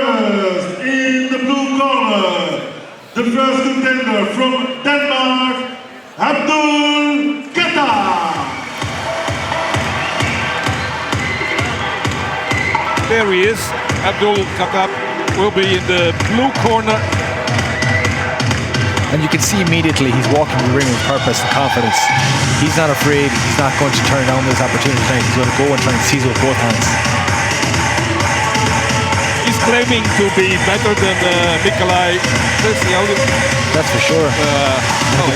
first, in the blue corner, the first contender from Denmark, Khattab. There he is. Khattab will be in the blue corner. And you can see immediately he's walking the ring with purpose and confidence. He's not afraid, he's not going to turn down this opportunity tonight. He's going to go and try and seize it with both hands. He's claiming to be better than Veselov. That's for sure.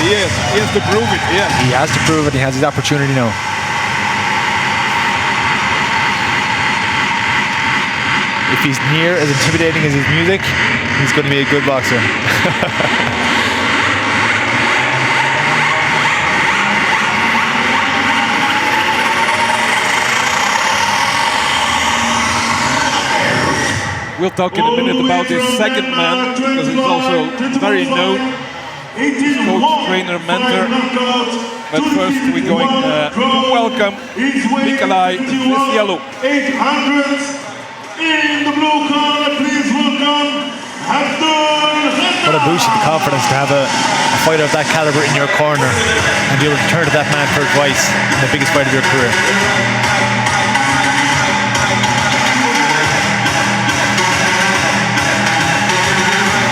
He has to prove it, yeah. He has to prove it, he has his opportunity now. If he's near as intimidating as his music, he's going to be a good boxer. We'll talk in a minute about his second man, because he's also very known. Coach, trainer, mentor. But first we're going to welcome Veselov. 800 in the blue corner, please welcome What a boost of the confidence to have a fighter of that caliber in your corner and be able to turn to that man for advice in the biggest fight of your career.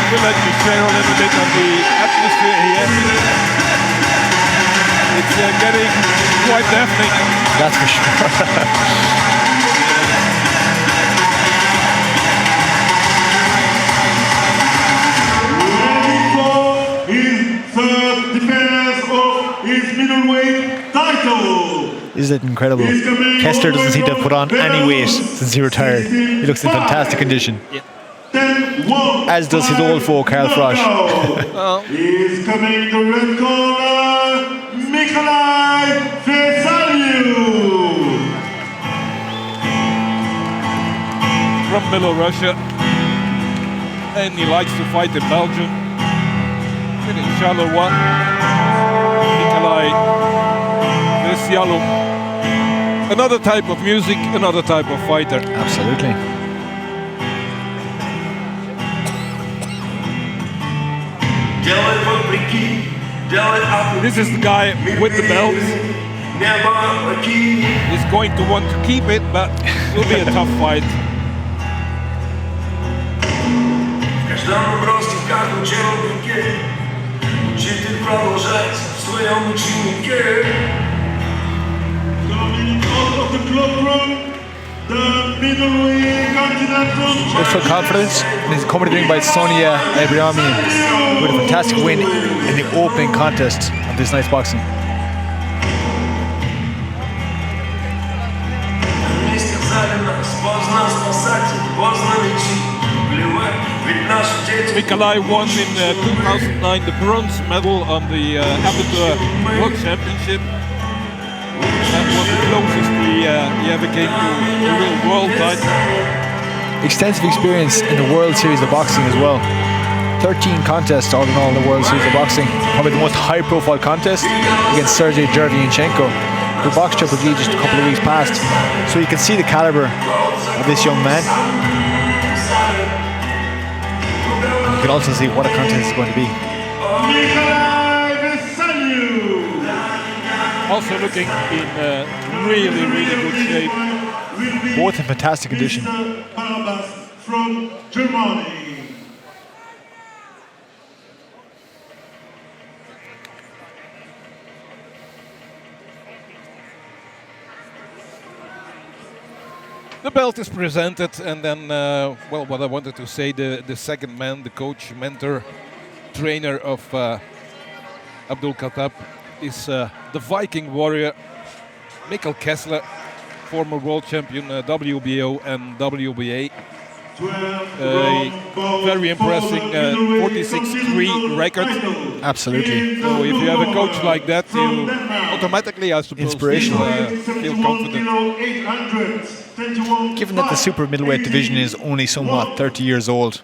We'll let you share a little bit of the atmosphere here. It's getting quite deafening. That's for sure. middleweight title. Isn't it incredible? Kessler doesn't seem to have put on any weight since he retired. He looks in fantastic condition. Yeah. As does his old foe, Karl Frosch. He's coming the red corner, Veselov. From Belarusia. And he likes to fight in Belgium. In Charleroi. Veselov. Another type of music, another type of fighter. Absolutely. This is the guy with the belt. He's going to want to keep it, but it will be a tough fight. Coming out of the club room, the middleweight Continental. Looks for confidence, and he's coming to the ring by Sonia Abramian with a fantastic win in the opening contest of this night's boxing. Nikolai won in 2009 the bronze medal on the Amateur World Championship. That was the closest he ever came to the real world title. Extensive experience in the World Series of Boxing as well. 13 contests all in all in the World Series of Boxing. Probably the most high-profile contest against Sergey Derevyanchenko, who boxed Triple G just a couple of weeks past. So you can see the caliber of this young man. And you can also see what a contest is going to be. Also looking in really, really good shape. Both in fantastic condition. From Germany. The belt is presented, and then, well, what I wanted to say, the second man, the coach, mentor, trainer of Khattab is the Viking warrior, Kessler, former world champion WBO and WBA. Very impressive 46-3 record. Absolutely. So if you have a coach like that, you automatically, I suppose, inspirational. Feel confident. Given that the super middleweight division is only somewhat 30 years old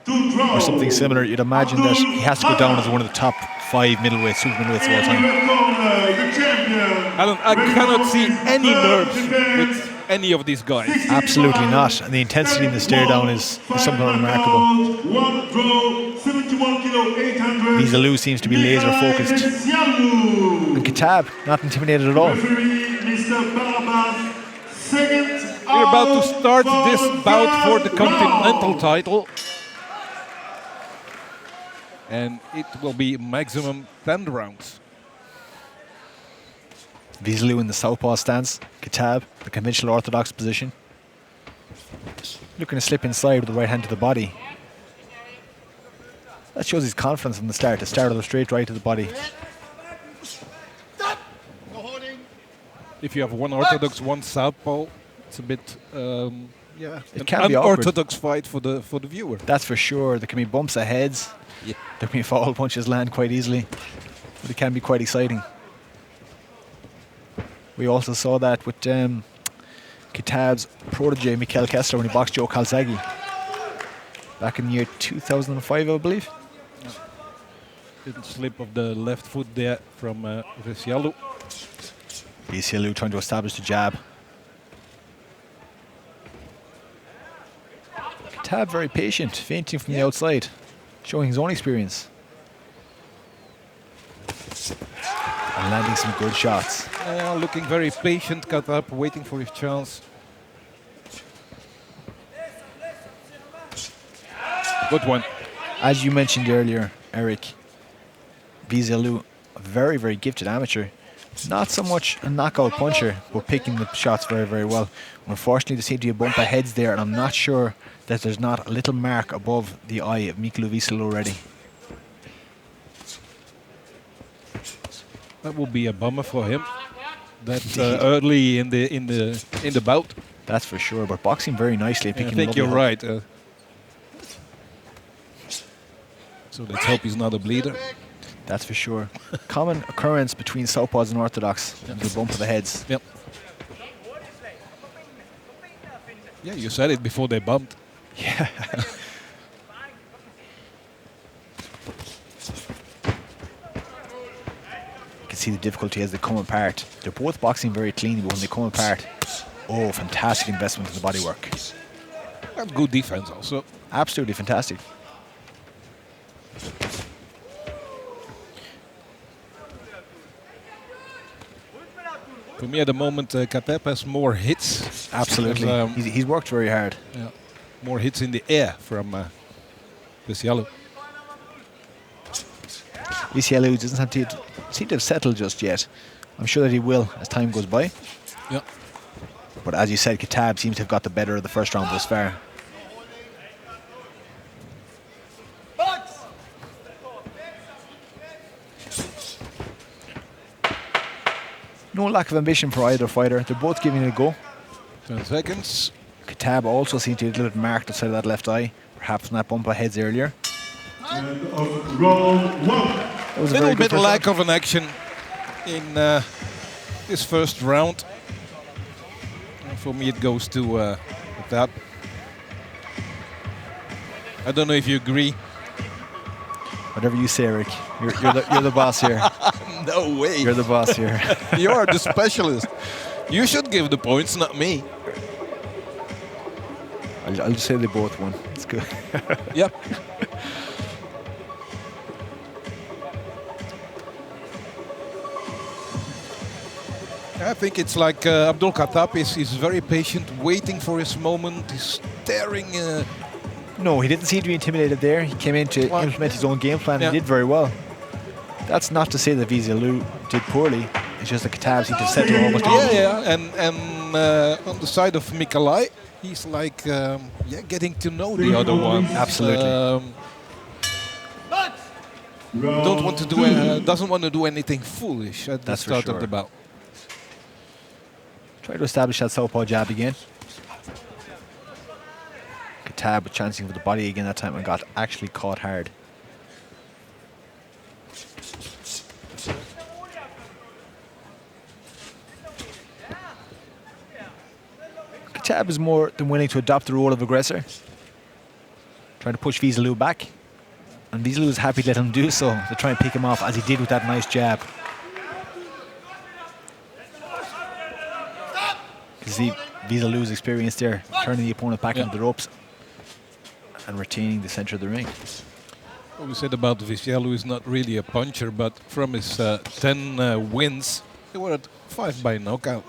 or something similar, you'd imagine that he has to go down as one of the top 5 middleweights, super middleweights of all time. Alan, I cannot see any nerves with any of these guys. Absolutely not. And the intensity in the stare down is something remarkable. One draw, 71 kilo, 800. Veselov seems to be laser focused. And Khattab, not intimidated at all. Referee, Mr. Barabas, second. We're about to start this bout for the Continental title. And it will be maximum 10 rounds. Veselov in the southpaw stance. Khattab, the conventional orthodox position. Looking to slip inside with the right hand to the body. That shows his confidence from the start. The start of the straight right to the body. If you have one orthodox, one southpaw, it's a bit It can be awkward. unorthodox fight for the viewer. That's for sure. There can be bumps of heads. Yeah. There can be foul punches land quite easily. But it can be quite exciting. We also saw that with Khattab's protege, Mikhail Kessler, when he boxed Joe Calzaghe back in the year 2005, I believe. Little slip of the left foot there from Veselov. Veselov trying to establish the jab. Khattab very patient, feinting from the outside, showing his own experience. And landing some good shots. Looking very patient, Khattab, waiting for his chance. Good one. As you mentioned earlier, Eric, Veselov, a very, very gifted amateur. Not so much a knockout puncher, but picking the shots very, very well. Unfortunately, there seemed to be a bump of heads there, and I'm not sure that there's not a little mark above the eye of Mikhail Veselov already. That will be a bummer for him. That early in the bout. That's for sure, but boxing very nicely. I Picking think you're right. So let's hope he's not a bleeder. That's for sure. Common occurrence between southpaws and orthodox. The bump of the heads. Yep. Yeah, you said it before they bumped. Yeah. You can see the difficulty as they come apart. They're both boxing very cleanly, but when they come apart, oh, fantastic investment in the bodywork. And good defense also. Absolutely fantastic. For me at the moment, Khattab has more hits. Absolutely. Because, He's worked very hard. yeah, more hits in the air from Veselov. Veselov doesn't seem to have settled just yet. I'm sure that he will as time goes by. Yeah. But as you said, Khattab seems to have got the better of the first round thus far. No lack of ambition for either fighter. They're both giving it a go. 10 seconds. Khattab also seemed to be a little bit marked outside of that left eye, perhaps from that bump of heads earlier. And of round one. That was A a very little good bit first lack round. of an action in this first round. And for me, it goes to that. I don't know if you agree. Whatever you say, Eric. You're the boss here. No way. You're the boss here. You are the specialist. You should give the points, not me. I'll just say they both won. It's good. Yep. I think it's like Abdul Khattab is very patient, waiting for his moment. He's staring. No, he didn't seem to be intimidated there. He came in to implement his own game plan and Yeah. he did very well. That's not to say that Veselov did poorly. It's just that Khattab seemed to settle almost Yeah, and on the side of Mikolai, he's like getting to know the other one. Absolutely. Doesn't want to do anything foolish at the That's for start of sure. the bout. Try to establish that southpaw jab again. Khattab chancing for the body again that time and got actually caught hard. Khattab is more than willing to adopt the role of aggressor, trying to push Veselov back. And Veselov is happy to let him do so, to try and pick him off as he did with that nice jab. You see, Veselov's experience there, turning the opponent back into the ropes and retaining the center of the ring. What we said about Veselov is not really a puncher, but from his 10 wins, he were at 5 by knockout.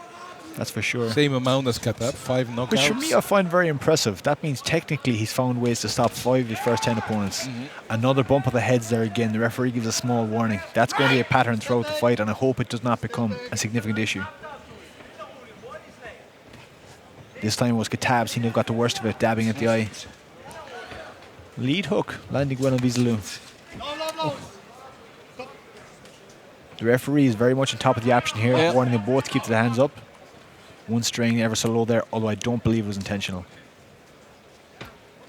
That's for sure. Same amount as Khattab, 5 knockouts. Which for me I find very impressive. That means technically he's found ways to stop 5 of his first 10 opponents. Another bump of the heads there again. The referee gives a small warning. That's going to be a pattern throughout the fight, and I hope it does not become a significant issue. This time it was Khattab seemed to have got the worst of it, dabbing at the eye. Lead hook, landing well on Veselov. The referee is very much on top of the action here, warning them both to keep their hands up. One straying ever so low there, although I don't believe it was intentional.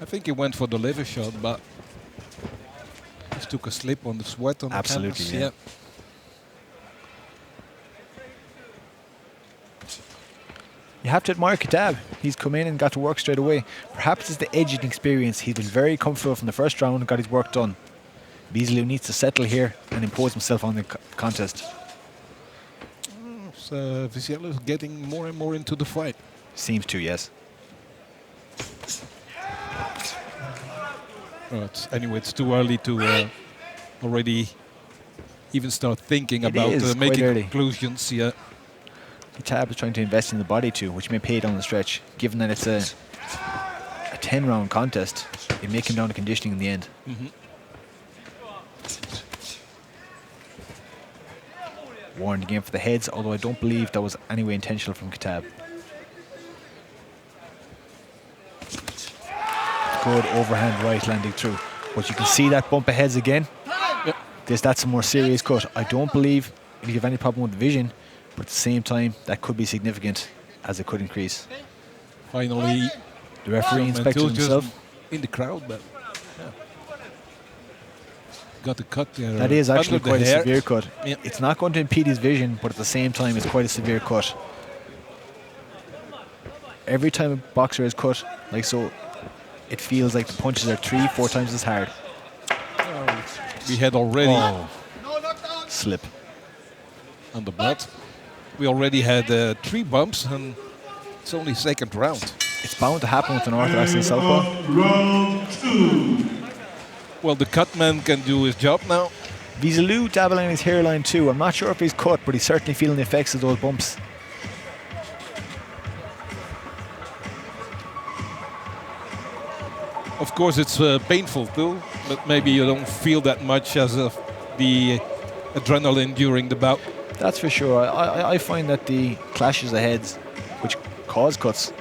I think he went for the liver shot, but just took a slip on the sweat on the canvas. Yeah. You have to admire Khattab. He's come in and got to work straight away. Perhaps it's the edging experience. He's been very comfortable from the first round and got his work done. Veselov needs to settle here and impose himself on the contest. Veselov is getting more and more into the fight. Seems to, yes. Anyway, it's too early to already even start thinking about making conclusions. Yeah. Khattab is trying to invest in the body too, which may pay down the stretch. Given that it's a 10-round contest, it may come down to conditioning in the end. Warned again for the heads, although I don't believe that was anyway intentional from Khattab. Good overhand right landing through. But you can see that bump of heads again. Yep. That's a more serious cut. I don't believe if you have any problem with the vision, but at the same time, that could be significant as it could increase. Finally, the referee inspected himself. In the crowd, but got the cut there. That is actually quite a severe cut. Yep. It's not going to impede his vision, but at the same time, it's quite a severe cut. Every time a boxer is cut, like so, it feels like the punches are 3-4 times as hard. We had already slip on the butt. We already had 3 bumps, and it's only second round. It's bound to happen with an orthodox and southpaw. Round 2. Well, the cut man can do his job now. Veselov dabbling his hairline too. I'm not sure if he's cut, but he's certainly feeling the effects of those bumps. Of course, it's painful too, but maybe you don't feel that much as of the adrenaline during the bout. That's for sure. I find that the clashes of heads, which cause cuts,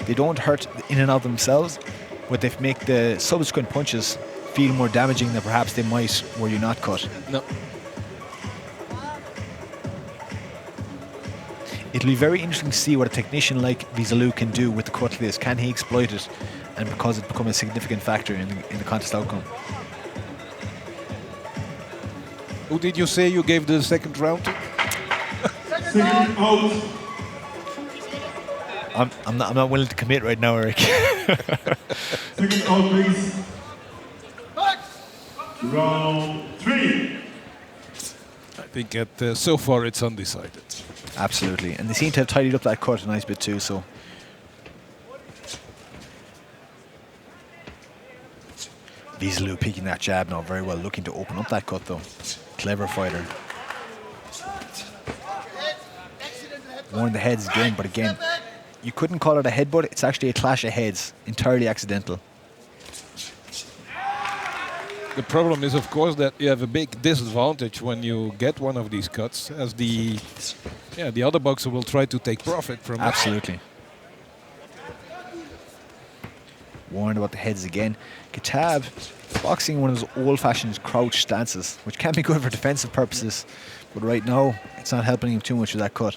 they don't hurt in and of themselves, but they make the subsequent punches feel more damaging than perhaps they might were you not cut. No. It'll be very interesting to see what a technician like Veselov can do with the cut like this. Can he exploit it and because it become a significant factor in the contest outcome? Who did you say you gave the second round to? Second out. I'm not willing to commit right now, Eric. Second out, please. Round 3. I think so far it's undecided. Absolutely, and they seem to have tidied up that cut a nice bit too. So Veselov picking that jab now very well, looking to open up that cut though. Clever fighter. Warned the heads again, but again, you couldn't call it a headbutt. It's actually a clash of heads, entirely accidental. The problem is, of course, that you have a big disadvantage when you get one of these cuts, as the other boxer will try to take profit from it. Absolutely. Warned about the heads again. Khattab boxing one of those old-fashioned crouch stances, which can be good for defensive purposes, but right now it's not helping him too much with that cut.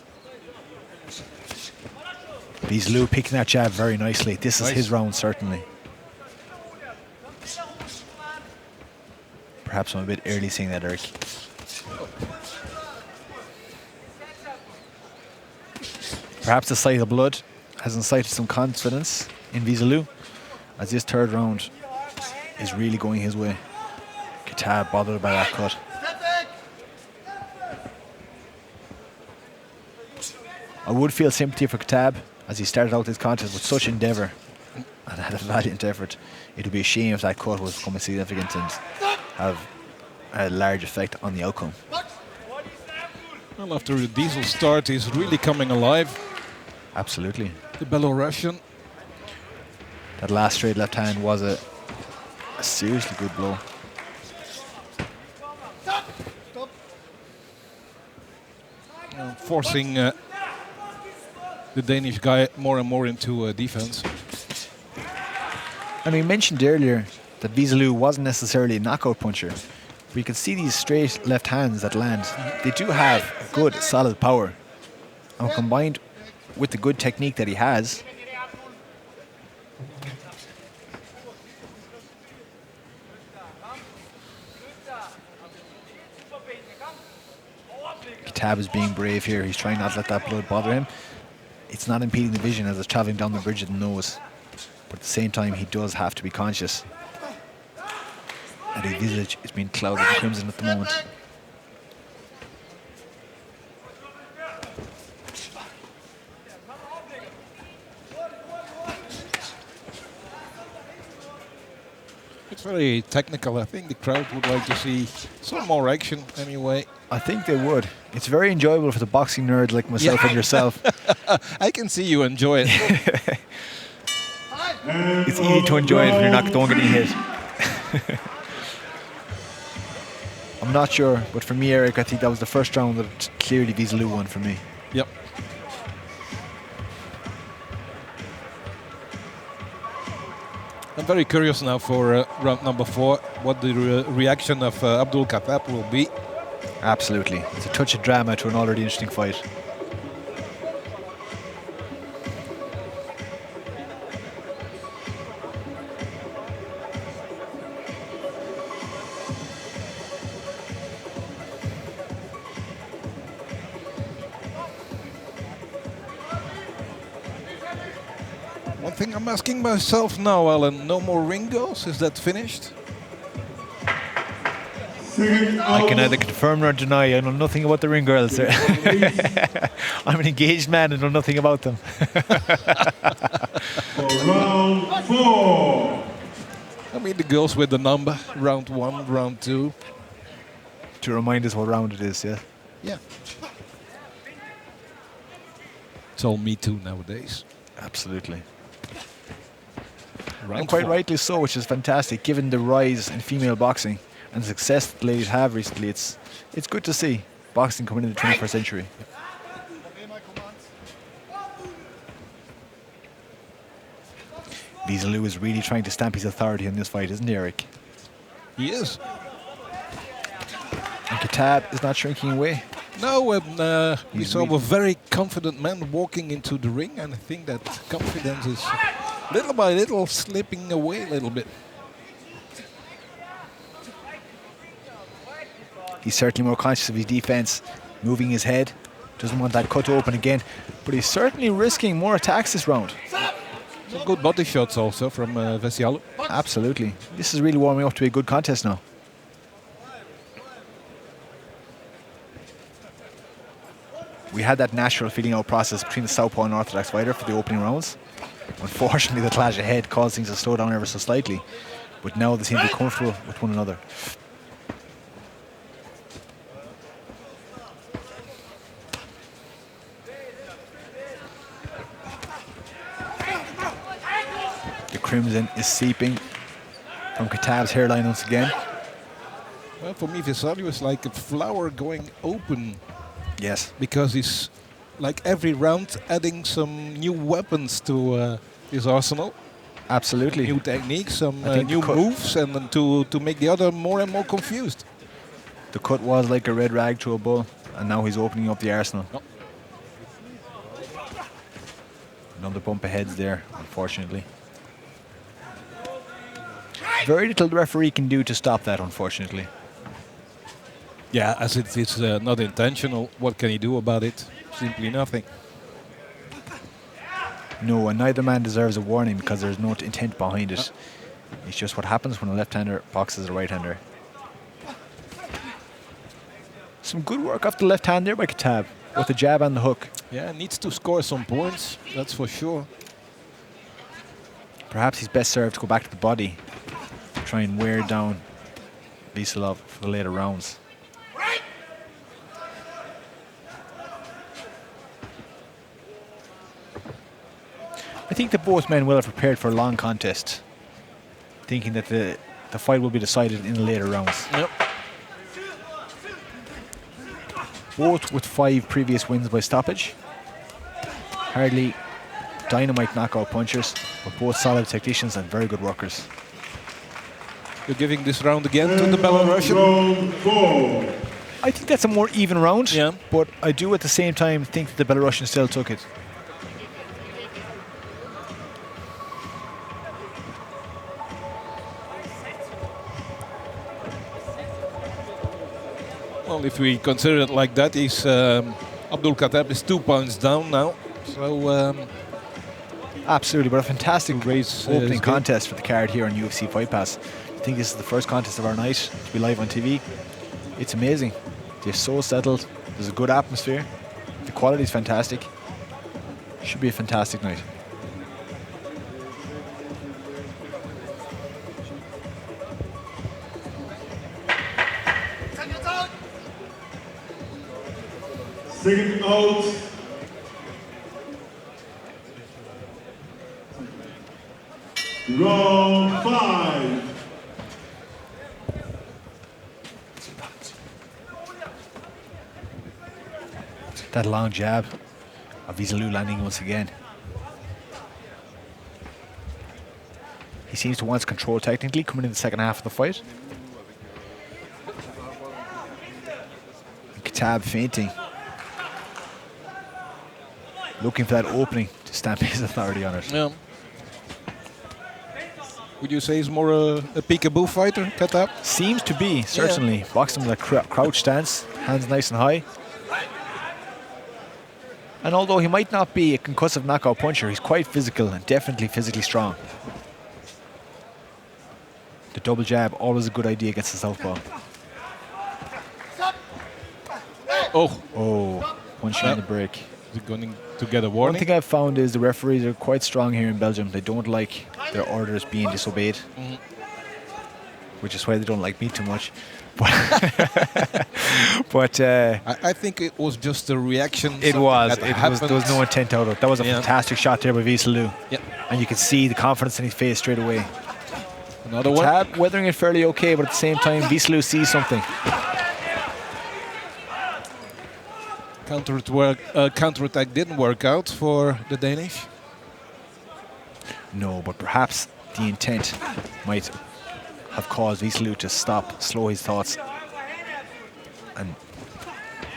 Veselov picking that jab very nicely. This is his round, certainly. Perhaps I'm a bit early seeing that, Eric. Perhaps the sight of blood has incited some confidence in Veselov, as this third round is really going his way. Khattab bothered by that cut. I would feel sympathy for Khattab as he started out this contest with such endeavour and had a valiant effort. It would be a shame if that cut was becoming significant and have a large effect on the outcome. Well, after the Diesel start, he's really coming alive. Absolutely. The Belarusian. That last straight left hand was a seriously good blow. Forcing the Danish guy more and more into defense. And we mentioned earlier that Veselov wasn't necessarily a knockout puncher. But you can see these straight left hands that land. They do have good, solid power. And combined with the good technique that he has, Khattab is being brave here. He's trying not to let that blood bother him. It's not impeding the vision as it's travelling down the bridge of the nose. But at the same time, he does have to be conscious. And his visage is being clouded with crimson at the moment. It's very technical. I think the crowd would like to see some more action anyway. I think they would. It's very enjoyable for the boxing nerds like myself and yourself. I can see you enjoy it. It's easy to enjoy it when you're not don't getting hit. I'm not sure, but for me, Eric, I think that was the first round that clearly Veselov won for me. Yep. I'm very curious now for round number 4, what the reaction of Abdul Khattab will be. Absolutely. It's a touch of drama to an already interesting fight. One thing I'm asking myself now, Alan, no more ring goals? Is that finished? I can neither confirm nor deny. I know nothing about the ring girls. I'm an engaged man and know nothing about them. For round 4. I mean, the girls with the number, round 1, round 2. To remind us what round it is, yeah? Yeah. It's all Me Too nowadays. Absolutely. Round And quite 4. rightly so, which is fantastic, given the rise in female boxing and the success that the ladies have recently. It's good to see boxing coming into the 21st century. Veselov is really trying to stamp his authority in this fight, isn't he, Eric? He is. And Khattab is not shrinking away. No, we He's saw really- a very confident man walking into the ring, and I think that confidence is little by little slipping away a little bit. He's certainly more conscious of his defense, moving his head, doesn't want that cut to open again, but he's certainly risking more attacks this round. Some good body shots also from Veselov. Absolutely. This is really warming up to be a good contest now. We had that natural feeding out process between the southpaw and orthodox fighter for the opening rounds. Unfortunately, the clash ahead caused things to slow down ever so slightly, but now they seem to be comfortable with one another. The crimson is seeping from Khattab's hairline once again. Well, for me, Veselov is like a flower going open, Yes. because he's like every round adding some new weapons to his arsenal. Absolutely. New techniques, some I think new the cut- moves, and then to make the other more and more confused. The cut was like a red rag to a bull, and now he's opening up the arsenal. Oh. Another bump of heads there, unfortunately. Very little the referee can do to stop that, unfortunately. Yeah, as it's not intentional, what can he do about it? Simply nothing. No, and neither man deserves a warning because there's no intent behind it. It's just what happens when a left-hander boxes a right-hander. Some good work off the left hand there by Khattab, both the jab and the hook. Yeah, needs to score some points, that's for sure. Perhaps he's best served to go back to the body, try and wear down Veselov for the later rounds. I think that both men will have prepared for a long contest, thinking that the fight will be decided in the later rounds. Yep. Both with 5 previous wins by stoppage. Hardly dynamite knockout punchers, but both solid technicians and very good workers. You're giving this round again to the Belarusian? Round 4. I think that's a more even round, Yeah. but I do at the same time think that the Belarusian still took it. Well, if we consider it like that, he's Abdul Khattab is 2 pounds down now. So Absolutely, but a fantastic raise opening contest for the card here on UFC Fight Pass. I think this is the first contest of our night to be live on TV. It's amazing. They're so settled. There's a good atmosphere. The quality is fantastic. Should be a fantastic night. Second out. Round 5. That long jab of Veselov landing once again. He seems to want control technically coming in the second half of the fight. Khattab feinting. Looking for that opening to stamp his authority on it. yeah. Would you say he's more a peekaboo fighter, Khattab? Seems to be, certainly. Yeah. Boxing with a crouch stance, hands nice and high. And although he might not be a concussive knockout puncher, he's quite physical and definitely physically strong. The double jab, always a good idea against the southpaw. Oh, punching on the break. Is it going to get a warning? One thing I've found is the referees are quite strong here in Belgium. They don't like their orders being disobeyed, which is why they don't like me too much. But I think it was just a reaction. There was no intent out of it. That was a Yeah. fantastic shot there by Veselov. Yeah. And you could see the confidence in his face straight away. Another one. Khattab weathering it fairly okay, but at the same time, Veselov sees something. Counterattack didn't work out for the Danish. No, but perhaps the intent might have caused Veselov to stop, slow his thoughts, and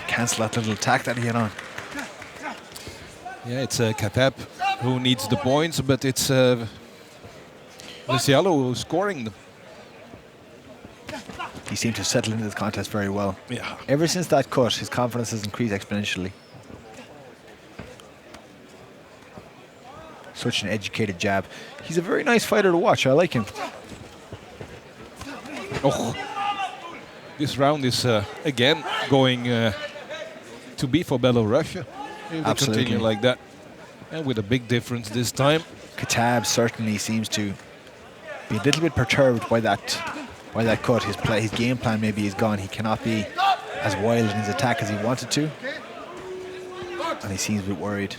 cancel that little attack that he had on. Yeah, it's Khattab who needs the points, but it's Veselov who's scoring them. He seemed to settle into this contest very well. Yeah. Ever since that cut, his confidence has increased exponentially. Such an educated jab. He's a very nice fighter to watch. I like him. Oh, this round is again going to be for Belarus. If they Absolutely. continue like that, and with a big difference this time. Khattab certainly seems to be a little bit perturbed by that cut. His game plan maybe is gone. He cannot be as wild in his attack as he wanted to, and he seems a bit worried.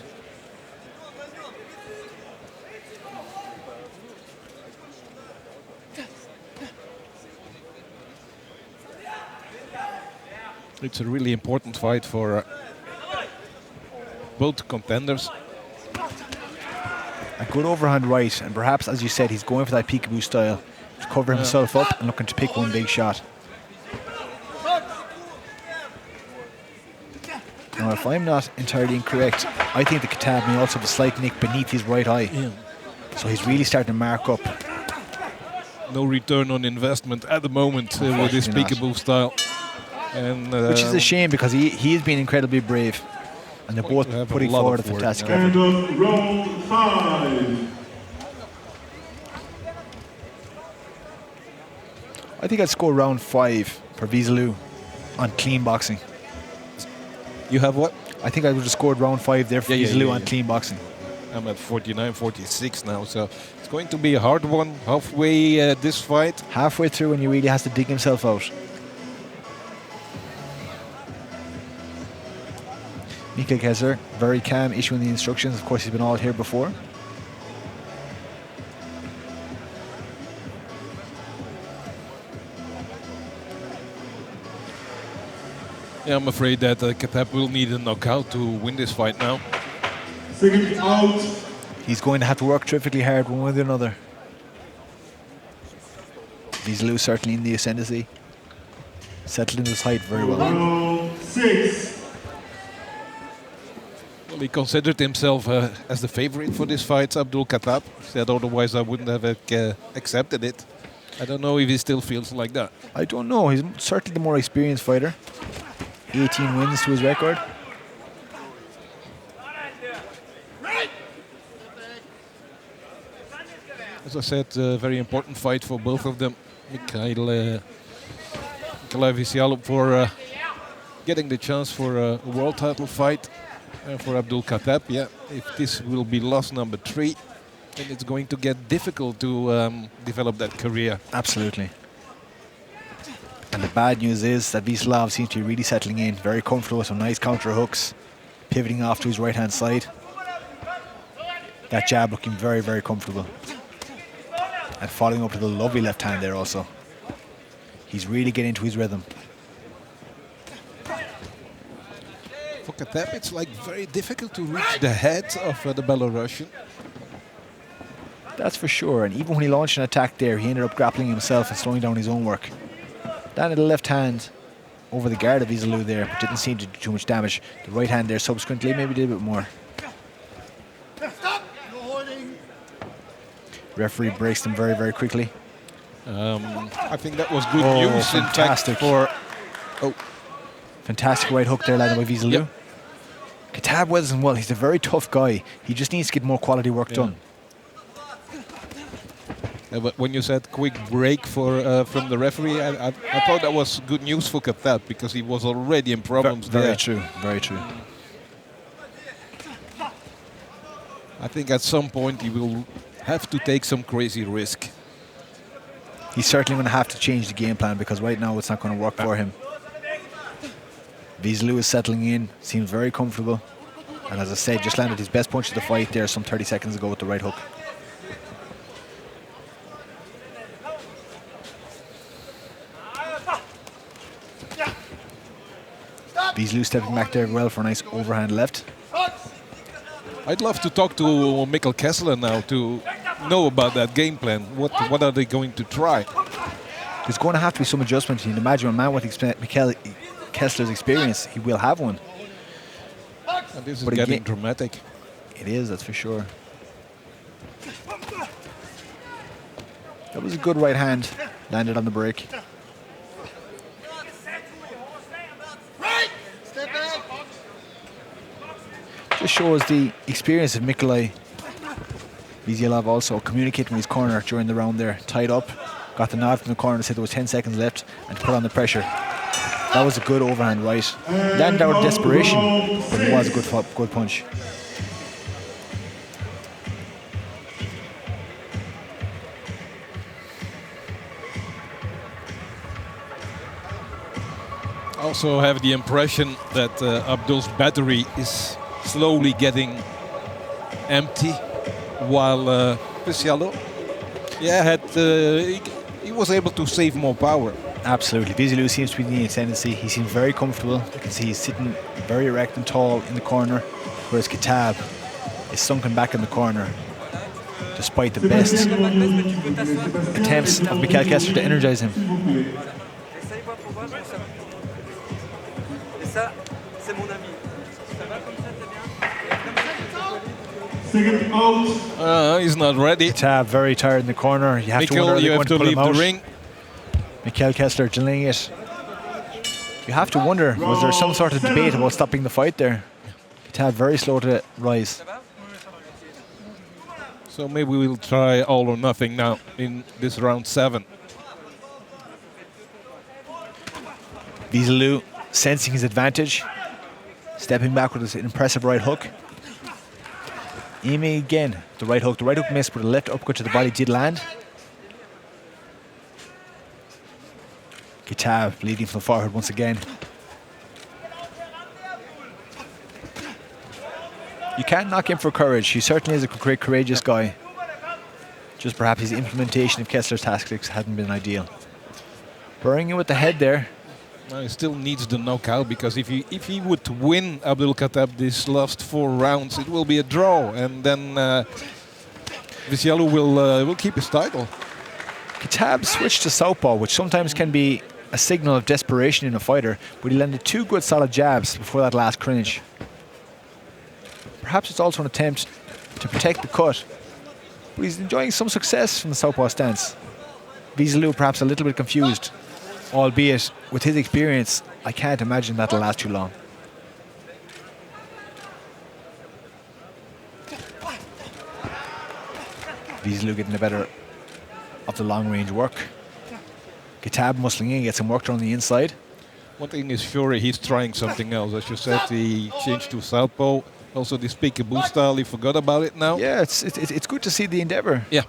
It's a really important fight for both contenders. A good overhand right, and perhaps, as you said, he's going for that peekaboo style to cover himself up and looking to pick one big shot. Now, if I'm not entirely incorrect, I think the Khattab may also have a slight nick beneath his right eye. Yeah. So he's really starting to mark up. No return on investment at the moment with this peekaboo style. And, which is a shame because he has been incredibly brave. And they're both putting forward a fantastic effort. And on round 5. I think I'd score round 5 for Veselov on clean boxing. You have what? I think I would have scored round 5 there for Veselov on clean boxing. I'm at 49-46 now, so it's going to be a hard one halfway this fight. Halfway through, and he really has to dig himself out. Mikkel Kessler, very calm, issuing the instructions. Of course, he's been all here before. Yeah, I'm afraid that Khattab will need a knockout to win this fight now. Second out. He's going to have to work terrifically hard one way or another. Veselov certainly in the ascendancy. Settled in his height very well. Round 6. Well, he considered himself as the favorite for this fight, Abdul Khattab. Said otherwise I wouldn't have accepted it. I don't know if he still feels like that. I don't know. He's certainly the more experienced fighter. 18 wins to his record. As I said, a very important fight for both of them. Mikhail Veselov for getting the chance for a world title fight. And for Abdul Khattab, yeah, if this will be loss number 3, then it's going to get difficult to develop that career. Absolutely. And the bad news is that Veselov seems to be really settling in, very comfortable with some nice counter hooks, pivoting off to his right-hand side. That jab looking very, very comfortable. And following up with a lovely left hand there also. He's really getting into his rhythm. For Khattab, it's like very difficult to reach the head of the Belarusian. That's for sure. And even when he launched an attack there, he ended up grappling himself and slowing down his own work. Down to the left hand over the guard of Veselov there, but didn't seem to do too much damage. The right hand there subsequently maybe did a bit more. Referee breaks them very, very quickly. I think that was good Oh, news. fantastic. In fact, for Fantastic right hook there landed by Veselov. Yep. Khattab weathers him well. He's a very tough guy. He just needs to get more quality work done. But when you said quick break for from the referee, I thought that was good news for Khattab because he was already in problems Very there. true, very true. I think at some point he will have to take some crazy risk. He's certainly going to have to change the game plan because right now it's not going to work for him. Veselov is settling in, seems very comfortable. And as I said, just landed his best punch of the fight there some 30 seconds ago with the right hook. Veselov stepping back there well for a nice overhand left. I'd love to talk to Mikkel Kessler now to know about that game plan. What are they going to try? There's going to have to be some adjustment. You can imagine a man with Mikkel Kessler's experience, he will have one. And this is But getting again, dramatic. It is, that's for sure. That was a good right hand, landed on the break. Just shows the experience of Mikhail Veselov also communicating with his corner during the round there. Tied up, got the nod from the corner, said there was 10 seconds left and put on the pressure. That was a good overhand right. Landed out of desperation, but it was a good punch. I also have the impression that Abdul's battery is slowly getting empty, while Veselov, he was able to save more power. Absolutely. Veselov seems to be in the ascendancy. He seems very comfortable. You can see he's sitting very erect and tall in the corner, whereas Khattab is sunken back in the corner, despite the best attempts of Mikhail Kessler to energize him. Second out. He's not ready. Khattab very tired in the corner. You have to wonder, Mikkel, are they you going have to to pull leave him the out? ring. Mikhail Kessler delaying it. You have to wonder, was there some sort of debate about stopping the fight there? Khattab very slow to rise. So maybe we'll try all or nothing now in this round 7. Veselov sensing his advantage. Stepping back with an impressive right hook. Aiming again, the right hook. The right hook missed, but the left uppercut to the body did land. Khattab bleeding from the forehead once again. You can't knock him for courage. He certainly is a great courageous guy. Just perhaps his implementation of Kessler's tactics hadn't been ideal. Burying him with the head there. Well, he still needs the knockout, because if he would win Abdul Khattab this last 4 rounds, it will be a draw, and then Veselov will keep his title. Khattab switched to southpaw, which sometimes can be a signal of desperation in a fighter, but he landed 2 good solid jabs before that last clinch. Perhaps it's also an attempt to protect the cut, but he's enjoying some success from the southpaw stance. Veselov perhaps a little bit confused, albeit with his experience, I can't imagine that'll last too long. Veselov getting the better of the long range work. Khattab muscling in, gets some work done on the inside. One thing is sure, he's trying something else. As you said, he changed to southpaw. Also, this peekaboo style, he forgot about it now. Yeah, it's good to see the endeavour. Yeah,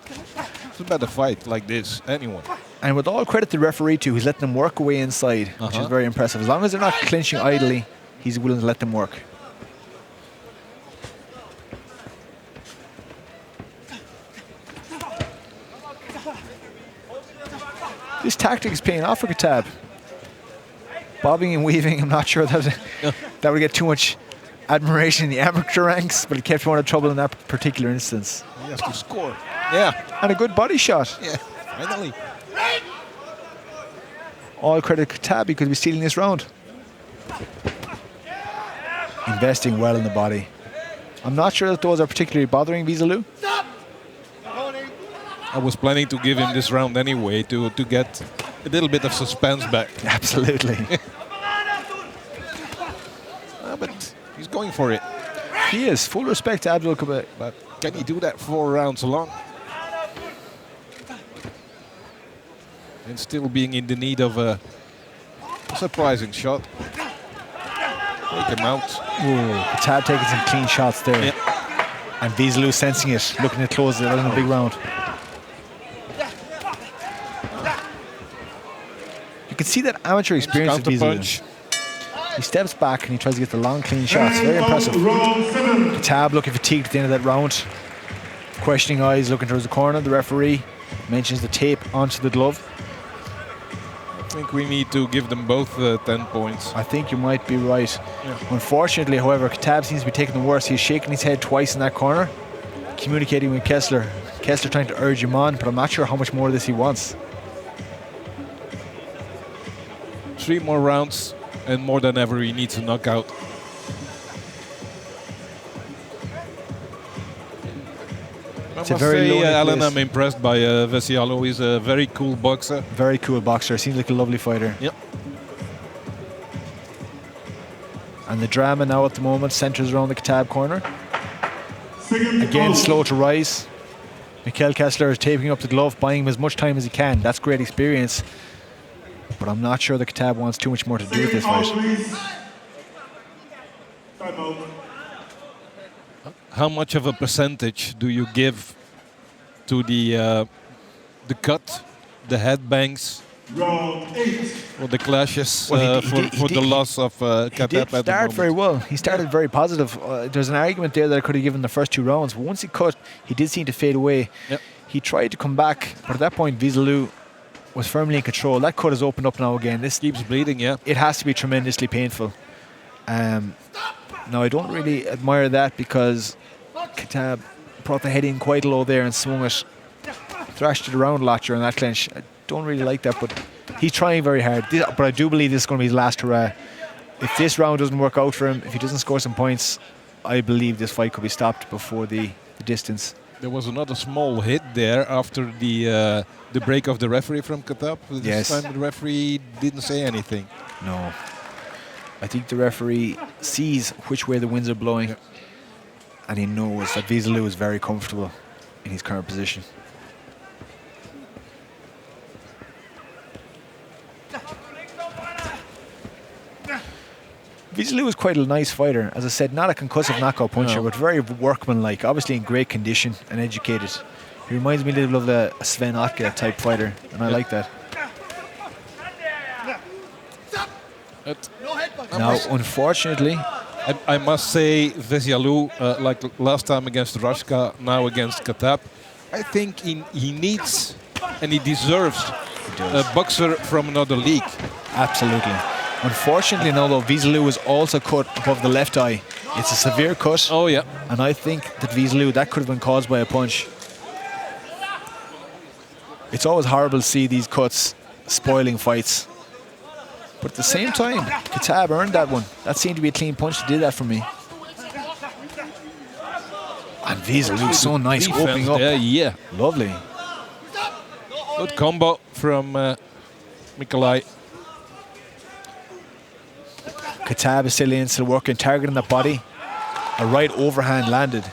it's a better fight like this, anyone. And with all credit to the referee too, he's letting them work away inside, which is very impressive. As long as they're not clinching idly, he's willing to let them work. This tactic is paying off for Khattab. Bobbing and weaving, I'm not sure that would get too much admiration in the amateur ranks, but it kept him out of trouble in that particular instance. He has to score. Yeah. And a good body shot. Yeah, finally. All credit to Khattab because he's stealing this round. Investing well in the body. I'm not sure that those are particularly bothering Veselov. I was planning to give him this round anyway to get a little bit of suspense back. Absolutely. But he's going for it. He is. Full respect to Abdul Khattab. But can he do that 4 rounds long? And still being in the need of a surprising shot. Take him out. Khattab taking some clean shots there. Yeah. And Veselov sensing it, looking to close it in a big round. You can see that amateur experience of Veselov. He steps back and he tries to get the long, clean shots. Very impressive. Khattab looking fatigued at the end of that round. Questioning eyes looking towards the corner. The referee mentions the tape onto the glove. I think we need to give them both 10 points. I think you might be right. Yeah. Unfortunately, however, Khattab seems to be taking the worst. He's shaking his head twice in that corner, communicating with Kessler. Kessler trying to urge him on, but I'm not sure how much more of this he wants. 3 more rounds, and more than ever, he needs a knockout. I must say, Alan, I'm impressed by Veselov. He's a very cool boxer. Very cool boxer. Seems like a lovely fighter. Yep. And the drama now at the moment centers around the Khattab corner. Again, slow to rise. Mikhail Kessler is taping up the glove, buying him as much time as he can. That's great experience. But I'm not sure that Khattab wants too much more to do with this fight. How much of a percentage do you give to the cut, the headbangs, or the clashes for the loss of Khattab? He did start very well. He started very positive. There's an argument there that I could have given the first 2 rounds. But once he cut, he did seem to fade away. Yep. He tried to come back, but at that point, Veselov was firmly in control. That cut has opened up now again. This keeps bleeding, yeah. It has to be tremendously painful. Now, I don't really admire that because Khattab brought the head in quite low there and swung it, thrashed it around a lot during that clinch. I don't really like that, but he's trying very hard. But I do believe this is going to be his last hurrah. If this round doesn't work out for him, if he doesn't score some points, I believe this fight could be stopped before the distance. There was another small hit there after the break of the referee from Khattab. This time the referee didn't say anything. No. I think the referee sees which way the winds are blowing, and he knows that Veselov is very comfortable in his current position. Veselov is quite a nice fighter. As I said, not a concussive knockout puncher, No. but very workmanlike. Obviously in great condition and educated. He reminds me a little of a Sven Otka type fighter, and I like that. Now, unfortunately, I must say, Veselov, like last time against Rashka, now against Khattab, I think he needs and he deserves a boxer from another league. absolutely. Unfortunately, now though, Veselov is also cut above the left eye. It's a severe cut, Oh yeah, and I think that Veselov, that could have been caused by a punch. It's always horrible to see these cuts spoiling fights. But at the same time, Khattab earned that one. That seemed to be a clean punch that did that for me. And Veselov, so nice, defense opening up. there, yeah. Lovely. Good combo from Mikolai. Khattab is still in, still working, targeting the body. A right overhand landed.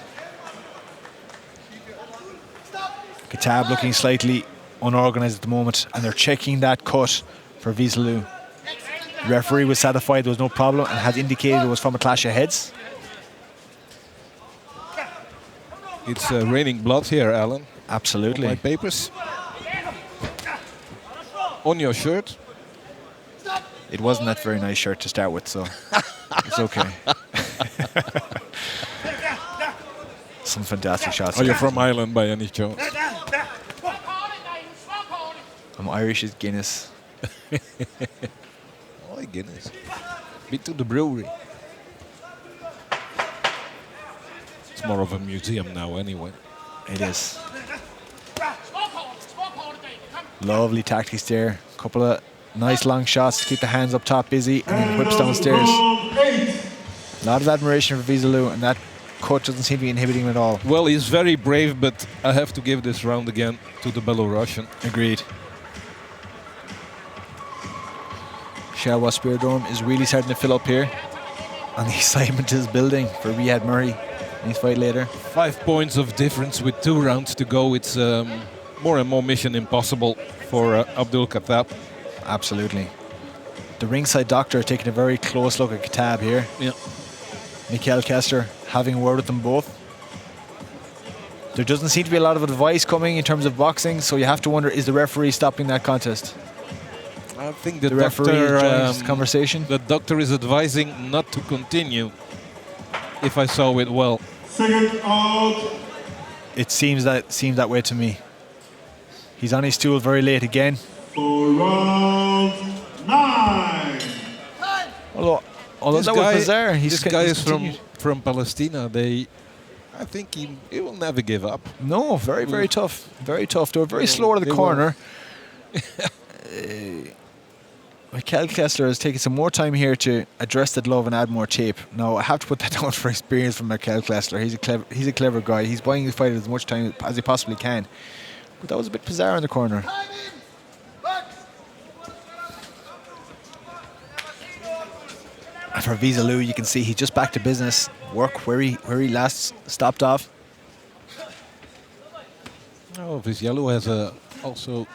Khattab looking slightly unorganized at the moment, and they're checking that cut for Veselov. The referee was satisfied there was no problem and had indicated it was from a clash of heads. It's raining blood here, Alan. Absolutely. My papers. On your shirt. It wasn't that very nice shirt to start with, so it's okay. Some fantastic shots. Are you from Ireland by any chance? I'm Irish as Guinness. Oh, Guinness. Been to the brewery. It's more of a museum now anyway. It is. Lovely tactics there. Couple of nice long shots to keep the hands up top busy, and then whips downstairs. A lot of admiration for Veselov, and that cut doesn't seem to be inhibiting him at all. Well, he's very brave, but I have to give this round again to the Belarusian. Agreed. Shalwa Speardome is really starting to fill up here, and the excitement is building for Riyad Murray in his fight later. 5 points of difference with 2 rounds to go. It's more and more mission impossible for Abdul Khattab. Absolutely. The ringside doctor taking a very close look at Khattab here. Yeah. Mikael Kessler having a word with them both. There doesn't seem to be a lot of advice coming in terms of boxing, so you have to wonder, is the referee stopping that contest? I think the, The referee doctor, joins this conversation. the doctor is advising not to continue, if I saw it well. Second out. It seems that way to me. He's on his stool very late again. For round 9. Although that was bizarre. This guy is continued. from Palestina. I think he will never give up. No, very, very tough. Very tough. They were very slow to the They corner. Mikael Kessler has taken some more time here to address the glove and add more tape. Now, I have to put that down for experience from Mikael Kessler. He's a clever guy. He's buying his fighters as much time as he possibly can. But that was a bit bizarre in the corner. And for Veselov, you can see he's just back to business. Work where he last stopped off. Oh, Veselov has also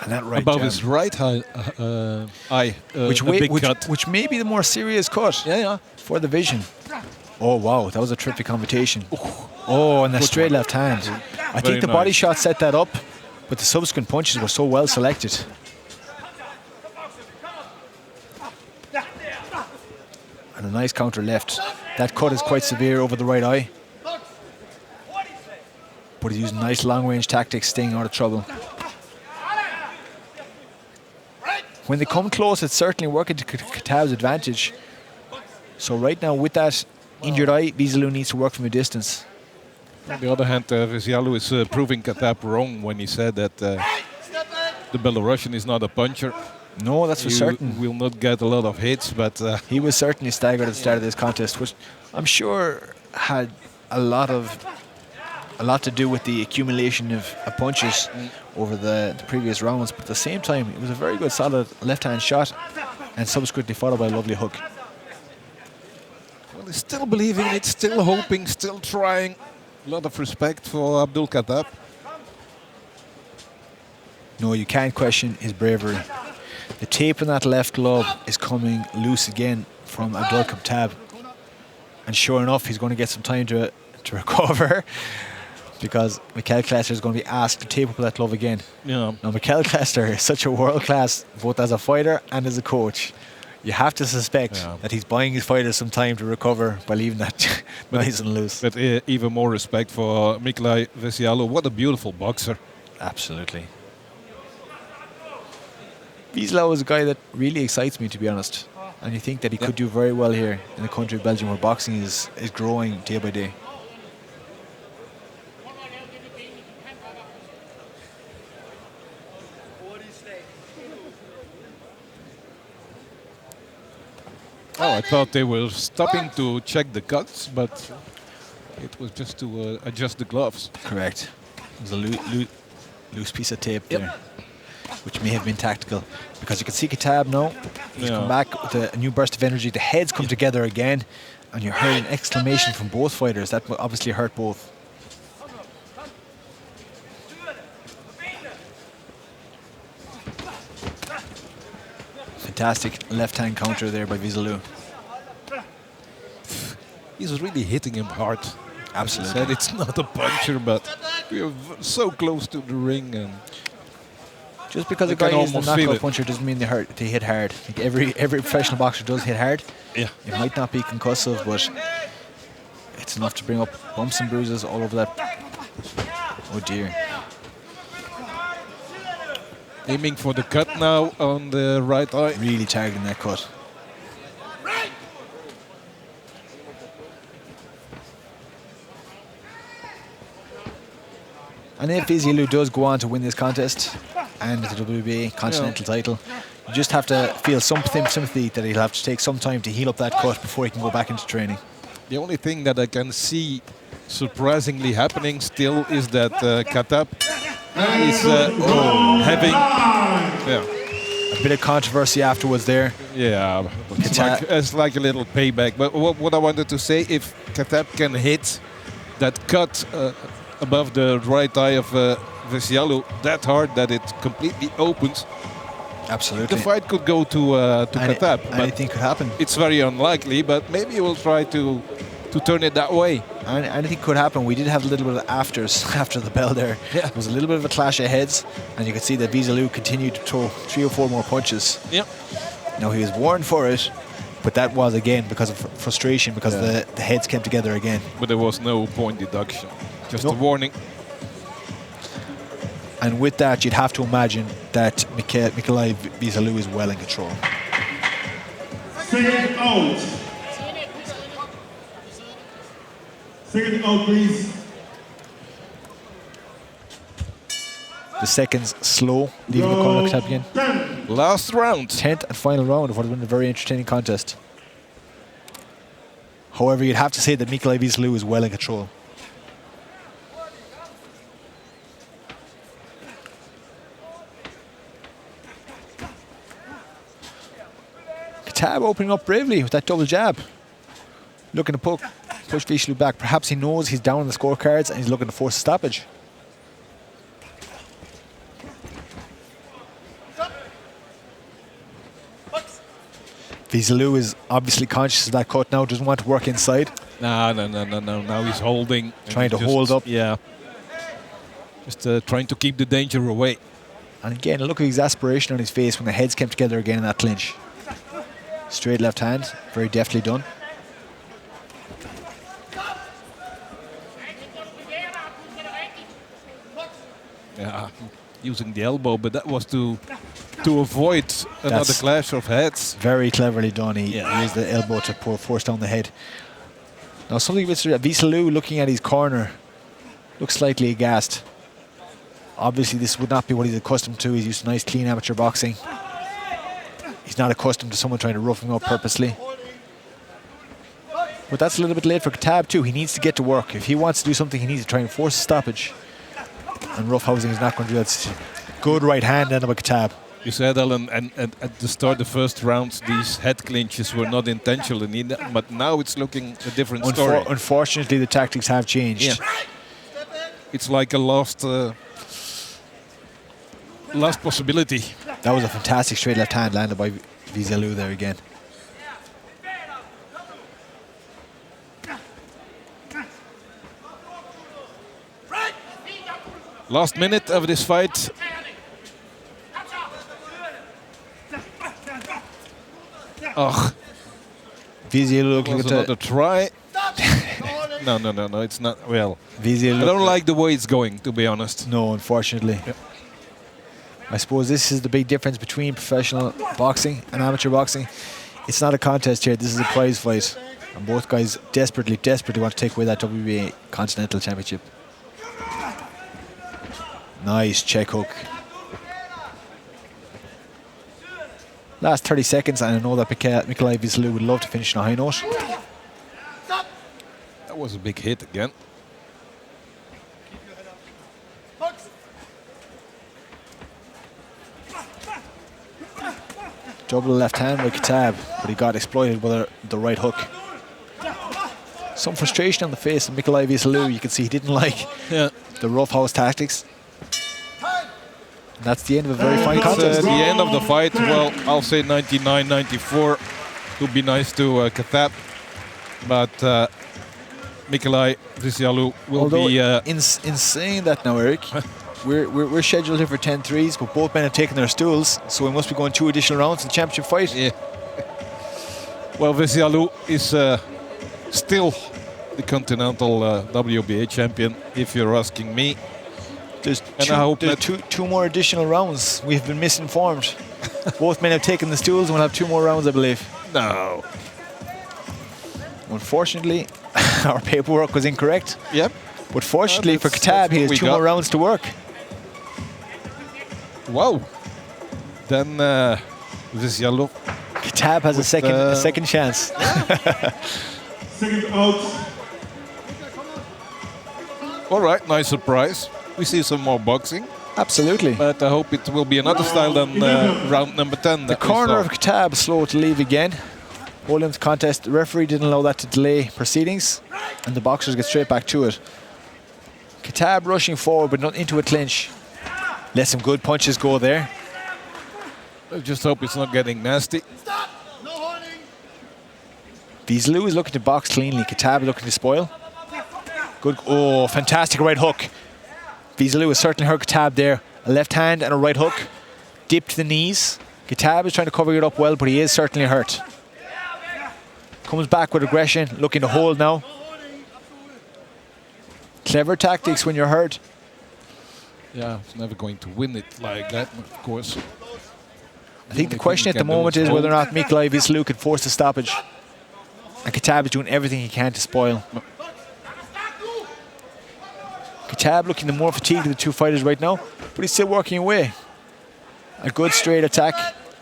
And that right above jab, his right eye, big cut. which may be the more serious cut. Yeah. For the vision. Oh, wow, that was a terrific combination. Oh, and a straight left hand. I think the body nice. shot set that up, but the subsequent punches were so well selected. And a nice counter left. That cut is quite severe over the right eye. But he's using nice long-range tactics, staying out of trouble. When they come close, it's certainly working to Khattab's advantage. So right now, with that injured eye, Veselov needs to work from a distance. On the other hand, Veselov is proving Khattab wrong when he said that the Belarusian is not a puncher. No, that's for certain. Will not get a lot of hits, but He was certainly staggered at the start of this contest, which I'm sure had a lot to do with the accumulation of punches over the previous rounds. But at the same time, it was a very good, solid left-hand shot, and subsequently followed by a lovely hook. well, he's still believing it, still hoping, still trying. A lot of respect for Abdul Khattab. No, you can't question his bravery. The tape in that left glove is coming loose again from Abdul Khattab. And sure enough, he's going to get some time to recover because Mikel Klester is going to be asked to tape up that glove again. Yeah. Now, Mikel Klester is such a world class, both as a fighter and as a coach. You have to suspect that he's buying his fighters some time to recover by leaving that nice and loose. But even more respect for Miklai Veselov. What a beautiful boxer. Absolutely. Veselov is a guy that really excites me, to be honest. And you think that he could do very well here in the country of Belgium, where boxing is growing day by day. Oh, I thought they were stopping to check the cuts, but it was just to adjust the gloves. Correct. There's a loose piece of tape there, which may have been tactical. Because you can see Khattab now. He's come back with a new burst of energy. The heads come together again, and you heard an exclamation from both fighters. That obviously hurt both. Fantastic left-hand counter there by Veselov. He's really hitting him hard. Absolutely. Said it's not a puncher, but we are so close to the ring, and just because a can guy is a almost feel knockout it. puncher doesn't mean they hit hard. Like every professional boxer does hit hard. Yeah. It might not be concussive, but it's enough to bring up bumps and bruises all over that. Oh dear. Aiming for the cut now on the right eye. Really targeting that cut. And if Veselov does go on to win this contest and the WBA Continental title, you just have to feel some sympathy that he'll have to take some time to heal up that cut before he can go back into training. The only thing that I can see surprisingly happening still is that Khattab is having a bit of controversy afterwards there. Yeah, it's like a little payback. But what I wanted to say, if Khattab can hit that cut above the right eye of Veselov that hard that it completely opens, absolutely, the fight could go to Khattab. Anything could happen. It's very unlikely, but maybe he will try to turn it that way. Anything could happen. We did have a little bit of afters after the bell there. Yeah. There was a little bit of a clash of heads, and you could see that Veselov continued to throw 3 or 4 more punches. Yeah. Now, he was warned for it, but that was, again, because of frustration, because the heads came together again. But there was no point deduction, just a warning. And with that, you'd have to imagine that Miklai Veselov is well in control. Second out. Second out, please. The seconds slow, leaving the corner Khattab again. Last round. 10th and final round of what would have been a very entertaining contest. However, you'd have to say that Miklai Veselov is well in control. Khattab opening up bravely with that double jab. Looking to push Veselov back. Perhaps he knows he's down on the scorecards and he's looking to force a stoppage. Veselov is obviously conscious of that cut now, doesn't want to work inside. No. Now he's holding. Trying to hold up. Yeah. Just trying to keep the danger away. And again, a look of exasperation on his face when the heads came together again in that clinch. Straight left hand, very deftly done. Yeah, using the elbow, but that was to avoid another clash of heads. Very cleverly done. He used the elbow to force down the head. Now something with Veselov looking at his corner looks slightly aghast. Obviously this would not be what he's accustomed to. He's used to nice clean amateur boxing. He's not accustomed to someone trying to rough him up purposely. But that's a little bit late for Khattab too. He needs to get to work. If he wants to do something, he needs to try and force a stoppage. And roughhousing is not going to do that. Good right hand then by Khattab. You said, Alan, and at the start of the first round, these head clinches were not intentional, but now it's looking a different story. Unfortunately, the tactics have changed. Yeah. It's like a last possibility. That was a fantastic straight left hand landed by Veselov there again. Last minute of this fight. Oh, Veselov was another try. No, it's not. Well, Veselov. I don't like the way it's going, to be honest. No, unfortunately. Yep. I suppose this is the big difference between professional boxing and amateur boxing. It's not a contest here. This is a prize fight. And both guys desperately want to take away that WBA Continental Championship. Nice check hook. Last 30 seconds, and I know that Nikolai Veselov would love to finish on a high note. That was a big hit again. Double left hand by Khattab, but he got exploited by the right hook. Some frustration on the face of Nikolai Veselov. You can see he didn't like the roughhouse tactics. And that's the end of a very fine contest. The end of the fight. Well, I'll say 99-94. Would be nice to Khattab, but Nikolai Veselov will be. In saying that now, Eric, we're scheduled here for 10 threes, but both men have taken their stools, so we must be going 2 additional rounds in the championship fight. Yeah. Well, Veselov is still the Continental WBA champion, if you're asking me. There's and two more additional rounds. We have been misinformed. Both men have taken the stools and we'll have 2 more rounds, I believe. No. Unfortunately, our paperwork was incorrect. Yep. But fortunately for Khattab, he has 2 more rounds to work. Wow. Then Veselov. Khattab has a second chance. Second out. All right, nice surprise. We see some more boxing. Absolutely. But I hope it will be another style than round number 10. The corner of Khattab slow to leave again. Holding the contest. The referee didn't allow that to delay proceedings, and the boxers get straight back to it. Khattab rushing forward, but not into a clinch. Let some good punches go there. I just hope it's not getting nasty. Veselov is looking to box cleanly. Khattab is looking to spoil. Good. Oh, fantastic right hook. Veselov has certainly hurt Khattab there. A left hand and a right hook. Dip to the knees. Khattab is trying to cover it up well, but he is certainly hurt. Comes back with aggression, looking to hold now. Clever tactics when you're hurt. Yeah, it's never going to win it like that, of course. I think the question at the moment is whether or not Nikolai Veselov can force the stoppage. And Khattab is doing everything he can to spoil. Khattab looking the more fatigued of the 2 fighters right now, but he's still working away. A good straight attack.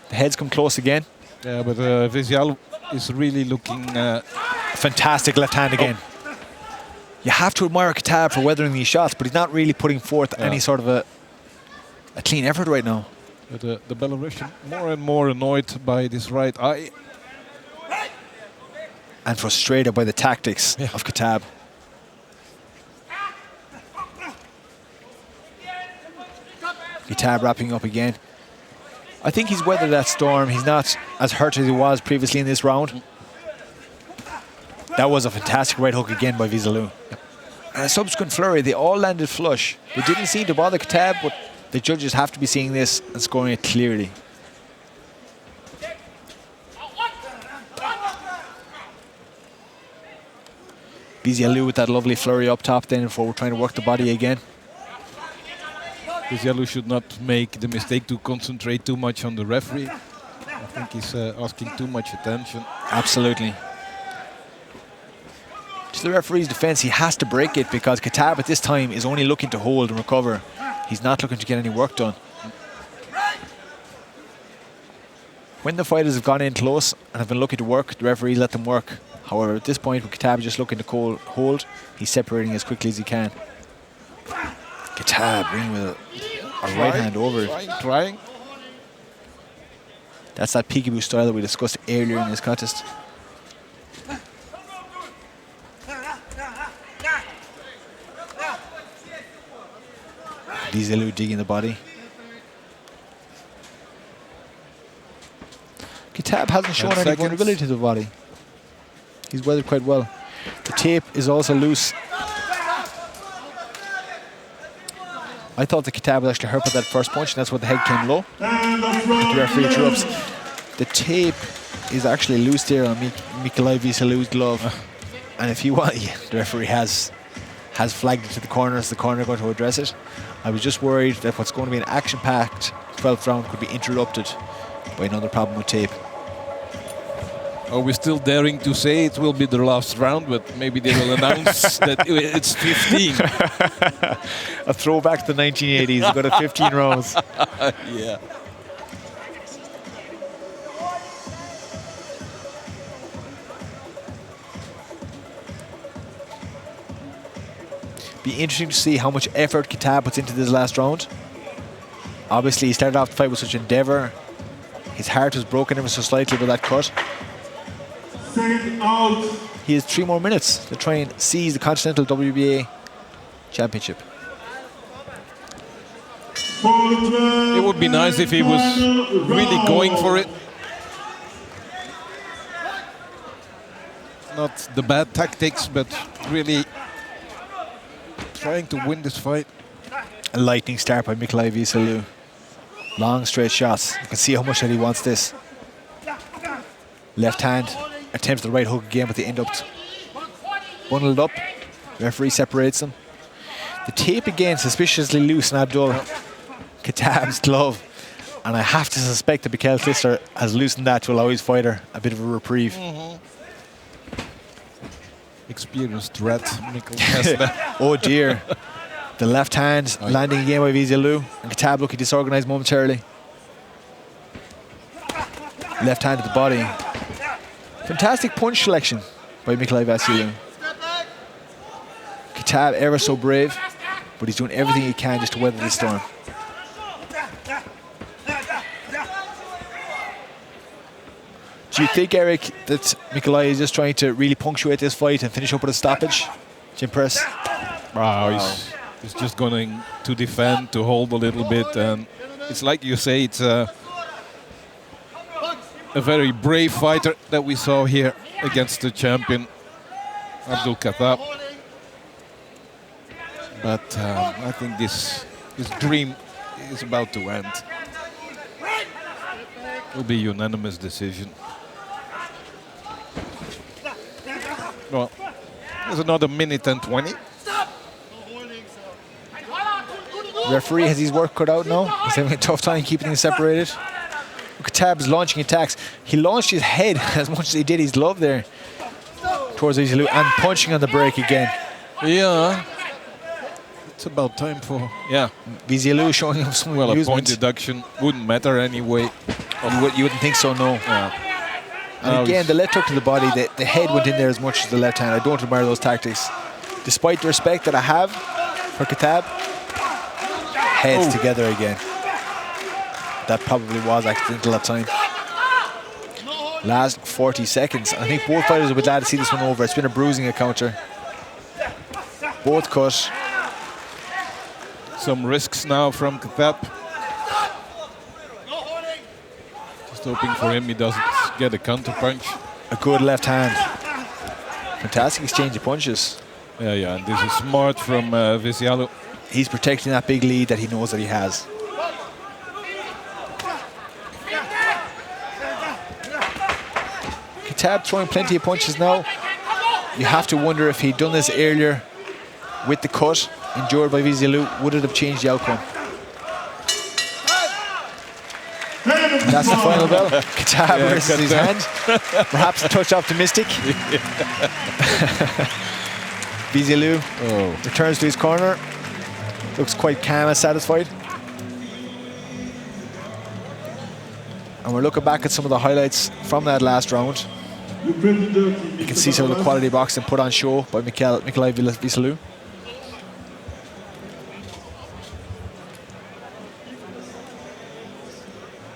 The heads come close again. Yeah, but Veselov is really looking... Fantastic left hand again. You have to admire Khattab for weathering these shots, but he's not really putting forth any sort of a clean effort right now. But the Belarusian more and more annoyed by this right eye. And frustrated by the tactics of Khattab. Khattab wrapping up again. I think he's weathered that storm. He's not as hurt as he was previously in this round. That was a fantastic right hook again by Veselov. And a subsequent flurry, they all landed flush. They didn't seem to bother Khattab, but the judges have to be seeing this and scoring it clearly. Veselov with that lovely flurry up top then before we're trying to work the body again. Veselov should not make the mistake to concentrate too much on the referee. I think he's asking too much attention. Absolutely. To the referee's defense, he has to break it because Khattab at this time is only looking to hold and recover. He's not looking to get any work done. When the fighters have gone in close and have been looking to work, the referee let them work. However, at this point, when Khattab is just looking to hold, he's separating as quickly as he can. Khattab bringing with a right hand over it. Trying. That's that peekaboo style that we discussed earlier in this contest. Veselov digging the body. Khattab hasn't shown any vulnerability to the body. He's weathered quite well. The tape is also loose. I thought the Khattab was actually hurt by that first punch, and that's why the head came low. And The referee interrupts. The tape is actually loose there on Nikolai Veselov's glove. And if you want, the referee has flagged it to the corner. Is the corner going to address it? I was just worried that what's going to be an action-packed 12th round could be interrupted by another problem with tape. Are we still daring to say it will be the last round, but maybe they will announce that it's 15. A throwback to the 1980s. You've got a 15 rounds. Yeah. Be interesting to see how much effort Khattab puts into this last round. Obviously, he started off the fight with such endeavour. His heart was broken ever so slightly by that cut. second out. He has 3 more minutes to try and seize the Continental WBA Championship. It would be nice if he was really going for it. Not the bad tactics, but really trying to win this fight. A lightning start by Nikolai Veselov. Long straight shots. You can see how much that he wants this. Left hand attempts the right hook again, but they end up bundled up. Referee separates them. The tape again suspiciously loose on Abdul Khattab's glove, and I have to suspect that Mikhail Klistler has loosened that to allow his fighter a bit of a reprieve. Experienced threat, Mikhail Klistler. Oh dear. The left hand landing again by Veselov, and Khattab looking disorganized momentarily. Left hand to the body. Fantastic punch selection by Nikolai Veselov. Khattab ever so brave, but he's doing everything he can just to weather the storm. Do you think, Eric, that Nikolai is just trying to really punctuate this fight and finish up with a stoppage to impress? Wow, he's just going to defend, to hold a little bit, and it's like you say, it's a very brave fighter that we saw here against the champion Abdul Khattab. But I think this dream is about to end. It will be a unanimous decision. Well, there's another minute and 20. The referee has his work cut out now. He's having a tough time keeping them separated. Khattab's launching attacks. He launched his head as much as he did his glove there towards Veselov, and punching on the break again. Yeah. It's about time for... Yeah. Veselov showing him some Well, a amusement. point deduction wouldn't matter anyway. You wouldn't think so, no. Yeah. And again, the left hook to the body, the head went in there as much as the left hand. I don't admire those tactics. Despite the respect that I have for Khattab, heads together again. That probably was accidental at time. Last 40 seconds. I think both fighters will be glad to see this one over. It's been a bruising encounter. Both cut. Some risks now from Khattab. Just hoping for him he doesn't get a counter punch. A good left hand. Fantastic exchange of punches. Yeah, and this is smart from Veselov. He's protecting that big lead that he knows that he has. Khattab throwing plenty of punches now. You have to wonder if he'd done this earlier with the cut endured by Veselov, would it have changed the outcome? And that's the final bell. Khattab raises his hand, perhaps a touch optimistic. Veselov returns to his corner, looks quite calm and satisfied. And we're looking back at some of the highlights from that last round. You can see some of the quality boxing put on show by Nikolai Veselov.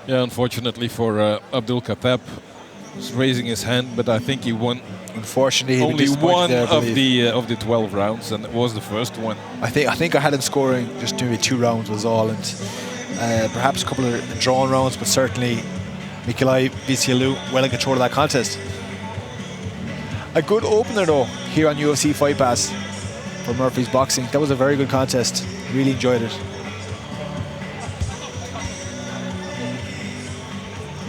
Yeah, unfortunately for Abdul Khattab, he's raising his hand, but I think he won. Unfortunately, only one of the 12 rounds, and it was the first one. I think I had him scoring just maybe 2 rounds was all, and perhaps a couple of drawn rounds, but certainly Nikolai Veselov well in control of that contest. A good opener though here on UFC Fight Pass for Murphy's Boxing. That was a very good contest. Really enjoyed it.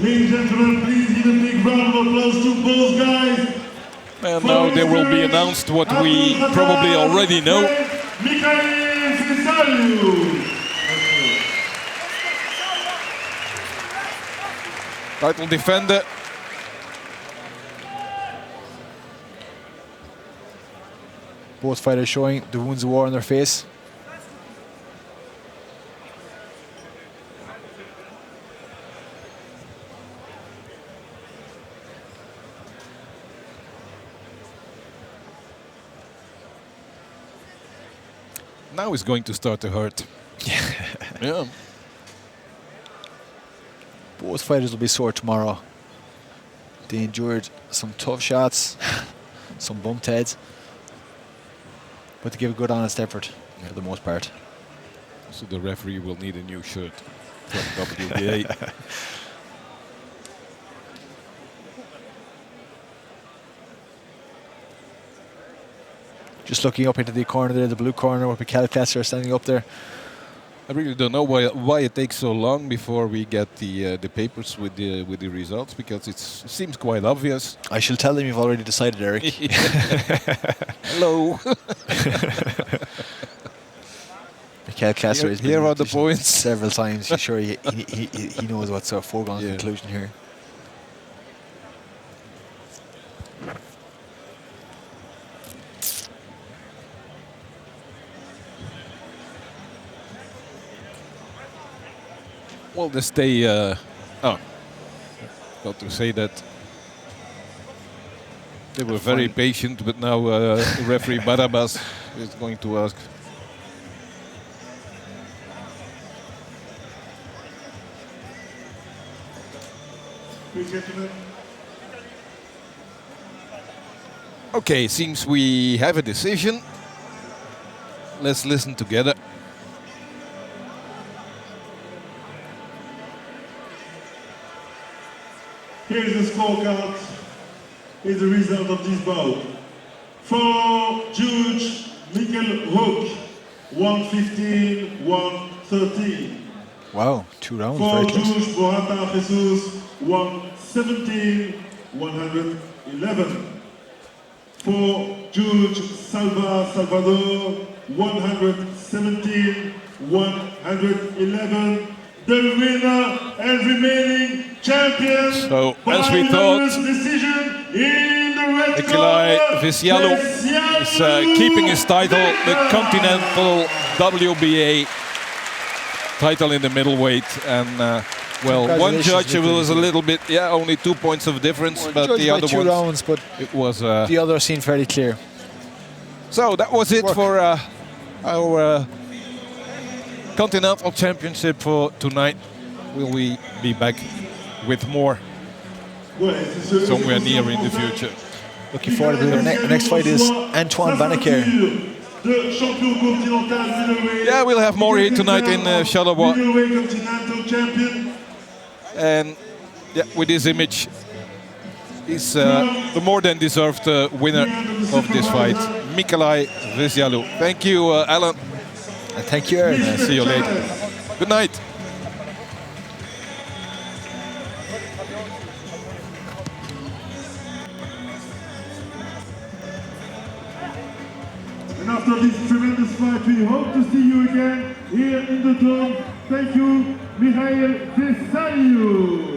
Ladies and gentlemen, please give a big round of applause to both guys. And now they will be announced what we probably already know. Veselov. Title defender. Both fighters showing the wounds of war on their face. Now it's going to start to hurt. Yeah. Both fighters will be sore tomorrow. They endured some tough shots, some bumped heads, but they give a good honest effort for the most part. So the referee will need a new shirt from WBA. Just looking up into the corner there, the blue corner with Mikhail Kletzer standing up there. I really don't know why it takes so long before we get the papers with the results, because it seems quite obvious. I shall tell them you've already decided, Eric. Hello. Mikhail Kletzer has Here been are the points. several times. He's sure he knows what's a foregone conclusion here. Well, they stay. Got to say that they were very patient, but now referee Barabas is going to ask. Okay, seems we have a decision. Let's listen together. Here's the scorecard. Here's the result of this bout. For Judge Mikkel Hook, 115-113. Wow, 2 rounds, For very close. Judge Borata Jesus, 117-111. For Judge Salvador, 117-111. The winner and remaining champion. So, as we thought, decision in the red Nikolai corner, Veselov is keeping his title, the Continental WBA title in the middleweight. And well, one judge was a little bit, only 2 points of difference, but the other 2 rounds, but it was the other seemed fairly clear. So that was it for our Continental Championship for tonight. Will we be back with more somewhere near in the future? Looking forward to the next fight is Antoine Banneker. Yeah, we'll have more here tonight in Charleroi. And yeah, with his image, he's the more than deserved winner of this fight, Nikolai Veselov. Thank you, Alan. And thank you, Eric. See you later. Good night. And after this tremendous fight, we hope to see you again here in the dome. Thank you, Mikhail Veselov.